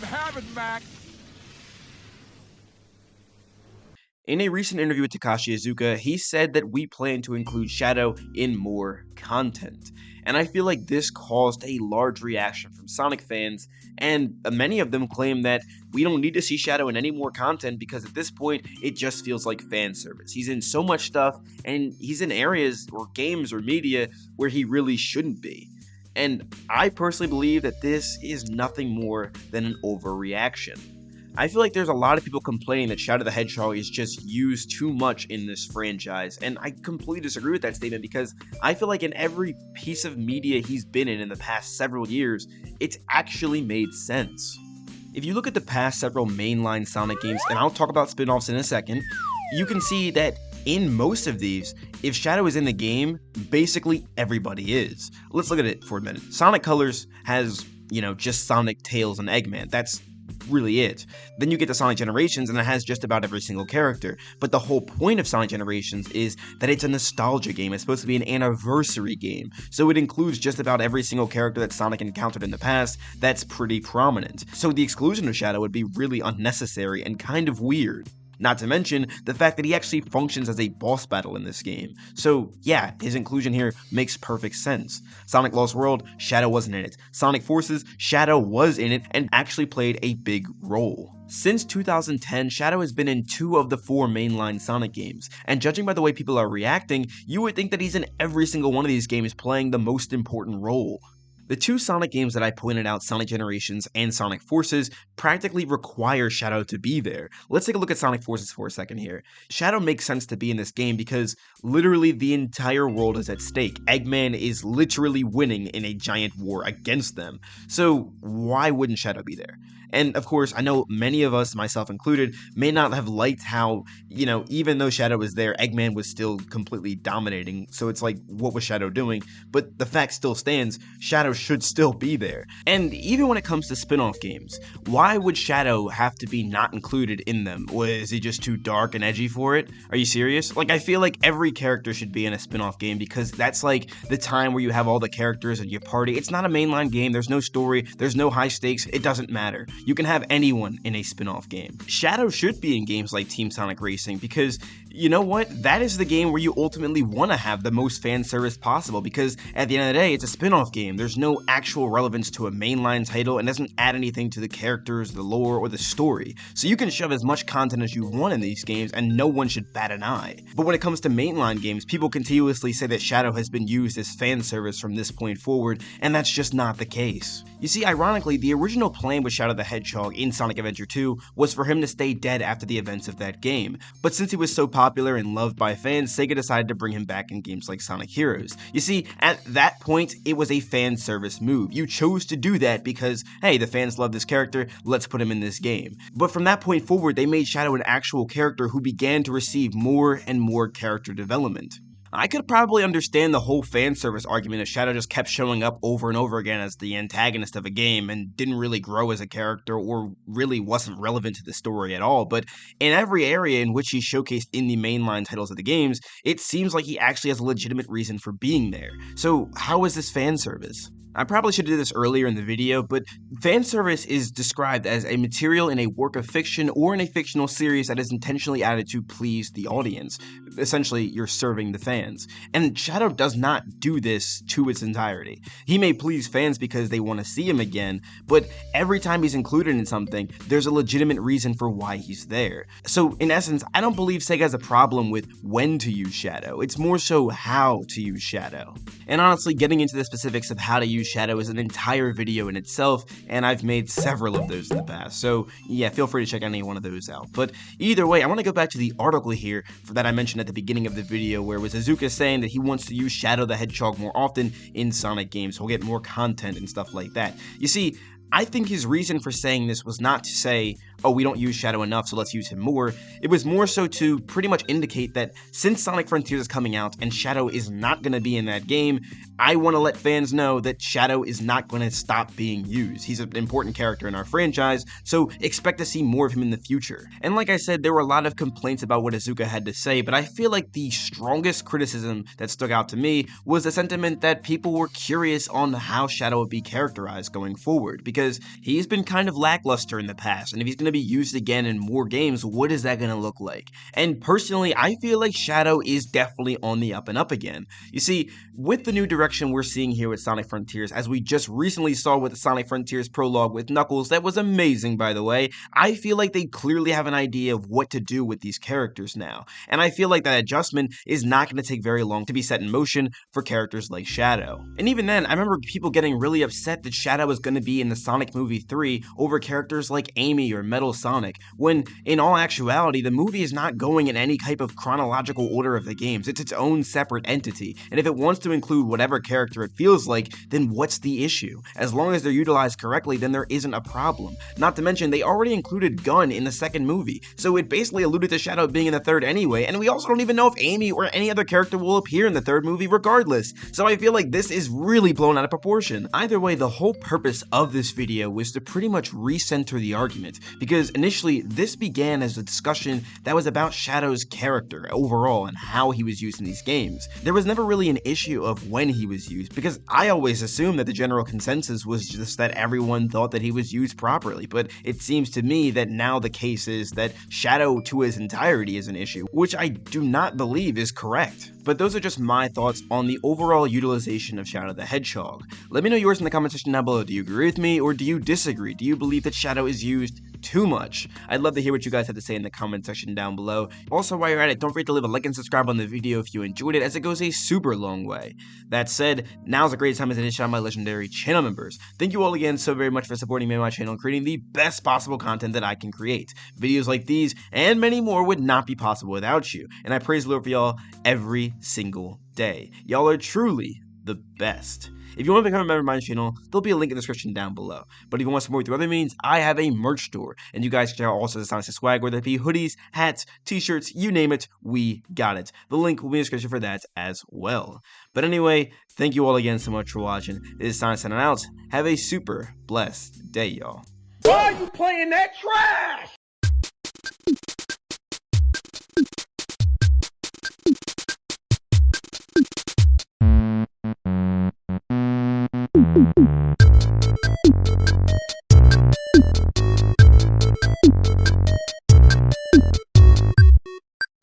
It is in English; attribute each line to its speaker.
Speaker 1: heaven, Mac.
Speaker 2: In a recent interview with Takashi Iizuka, he said that we plan to include Shadow in more content. And I feel like this caused a large reaction from Sonic fans, and many of them claim that we don't need to see Shadow in any more content because at this point, it just feels like fan service. He's in so much stuff, and he's in areas or games or media where he really shouldn't be. And I personally believe that this is nothing more than an overreaction. I feel like there's a lot of people complaining that Shadow the Hedgehog is just used too much in this franchise, and I completely disagree with that statement because I feel like in every piece of media he's been in the past several years, it's actually made sense. If you look at the past several mainline Sonic games, and I'll talk about spin-offs in a second, you can see that in most of these, if Shadow is in the game, basically everybody is. Let's look at it for a minute. Sonic Colors has, just Sonic, Tails, and Eggman. That's really it. Then you get to Sonic Generations and it has just about every single character. But the whole point of Sonic Generations is that it's a nostalgia game. It's supposed to be an anniversary game. So it includes just about every single character that Sonic encountered in the past that's pretty prominent. So the exclusion of Shadow would be really unnecessary and kind of weird. Not to mention the fact that he actually functions as a boss battle in this game. So yeah, his inclusion here makes perfect sense. Sonic Lost World, Shadow wasn't in it. Sonic Forces, Shadow was in it and actually played a big role. Since 2010, Shadow has been in 2 of the 4 mainline Sonic games, and judging by the way people are reacting, you would think that he's in every single one of these games playing the most important role. The 2 Sonic games that I pointed out, Sonic Generations and Sonic Forces, practically require Shadow to be there. Let's take a look at Sonic Forces for a second here. Shadow makes sense to be in this game because literally the entire world is at stake. Eggman is literally winning in a giant war against them. So why wouldn't Shadow be there? And of course, I know many of us, myself included, may not have liked how, even though Shadow was there, Eggman was still completely dominating. So it's like, what was Shadow doing? But the fact still stands, Shadow should still be there. And even when it comes to spin-off games, why would Shadow have to be not included in them? Was he just too dark and edgy for it? Are you serious? Like, I feel like every character should be in a spin-off game because that's like the time where you have all the characters and you party. It's not a mainline game, there's no story, there's no high stakes, it doesn't matter. You can have anyone in a spin-off game. Shadow should be in games like Team Sonic Racing because, you know what? That is the game where you ultimately want to have the most fan service possible because at the end of the day, it's a spin-off game. There's no actual relevance to a mainline title and doesn't add anything to the characters, the lore, or the story. So you can shove as much content as you want in these games and no one should bat an eye. But when it comes to mainline games, people continuously say that Shadow has been used as fan service from this point forward, and that's just not the case. You see, ironically, the original plan with Shadow the Hedgehog in Sonic Adventure 2 was for him to stay dead after the events of that game, but since he was so popular and loved by fans, Sega decided to bring him back in games like Sonic Heroes. You see, at that point, it was a fan service move. You chose to do that because, hey, the fans love this character, let's put him in this game. But from that point forward, they made Shadow an actual character who began to receive more and more character development. I could probably understand the whole fan service argument if Shadow just kept showing up over and over again as the antagonist of a game and didn't really grow as a character or really wasn't relevant to the story at all, but in every area in which he's showcased in the mainline titles of the games, it seems like he actually has a legitimate reason for being there. So how is this fan service? I probably should have did this earlier in the video, but fan service is described as a material in a work of fiction or in a fictional series that is intentionally added to please the audience. Essentially, you're serving the fans. And Shadow does not do this to its entirety. He may please fans because they want to see him again, but every time he's included in something, there's a legitimate reason for why he's there. So in essence, I don't believe Sega has a problem with when to use Shadow. It's more so how to use Shadow. And honestly, getting into the specifics of how to use Shadow is an entire video in itself, and I've made several of those in the past, so yeah, feel free to check any one of those out. But either way, I want to go back to the article here that I mentioned at the beginning of the video, where it was Iizuka saying that he wants to use Shadow the Hedgehog more often in Sonic games, so he'll get more content and stuff like that. You see, I think his reason for saying this was not to say, oh, we don't use Shadow enough, so let's use him more. It was more so to pretty much indicate that since Sonic Frontiers is coming out and Shadow is not going to be in that game, I want to let fans know that Shadow is not going to stop being used. He's an important character in our franchise, so expect to see more of him in the future. And like I said, there were a lot of complaints about what Iizuka had to say, but I feel like the strongest criticism that stuck out to me was the sentiment that people were curious on how Shadow would be characterized going forward, because he's been kind of lackluster in the past, and if he's going to be used again in more games, what is that going to look like? And personally, I feel like Shadow is definitely on the up and up again. You see, with the new direction we're seeing here with Sonic Frontiers, as we just recently saw with the Sonic Frontiers prologue with Knuckles, that was amazing by the way, I feel like they clearly have an idea of what to do with these characters now, and I feel like that adjustment is not going to take very long to be set in motion for characters like Shadow. And even then, I remember people getting really upset that Shadow was going to be in the Sonic movie 3 over characters like Amy or Metal Sonic, when in all actuality, the movie is not going in any type of chronological order of the games. It's its own separate entity, and if it wants to include whatever character it feels like, then what's the issue? As long as they're utilized correctly, then there isn't a problem. Not to mention, they already included Gun in the second movie, so it basically alluded to Shadow being in the third anyway, and we also don't even know if Amy or any other character will appear in the third movie regardless, so I feel like this is really blown out of proportion. Either way, the whole purpose of this video was to pretty much recenter the argument, because initially this began as a discussion that was about Shadow's character overall and how he was used in these games. There was never really an issue of when he was used, because I always assumed that the general consensus was just that everyone thought that he was used properly, but it seems to me that now the case is that Shadow to his entirety is an issue, which I do not believe is correct. But those are just my thoughts on the overall utilization of Shadow the Hedgehog. Let me know yours in the comment section down below. Do you agree with me or do you disagree? Do you believe that Shadow is used too much? I'd love to hear what you guys have to say in the comment section down below. Also, while you're at it, don't forget to leave a like and subscribe on the video if you enjoyed it, as it goes a super long way. That said, now's a great time to shout out my legendary channel members. Thank you all again so very much for supporting me and my channel and creating the best possible content that I can create. Videos like these and many more would not be possible without you, and I praise the Lord for y'all every single day. Y'all are truly the best. If you want to become a member of my channel, there'll be a link in the description down below. But if you want to support through other means, I have a merch store, and you guys can check out all sorts of SONICSTA swag, whether it be hoodies, hats, t-shirts, you name it, we got it. The link will be in the description for that as well. But anyway, thank you all again so much for watching. This is Sonic signing out. Have a super blessed day, y'all.
Speaker 1: Why are you playing that trash?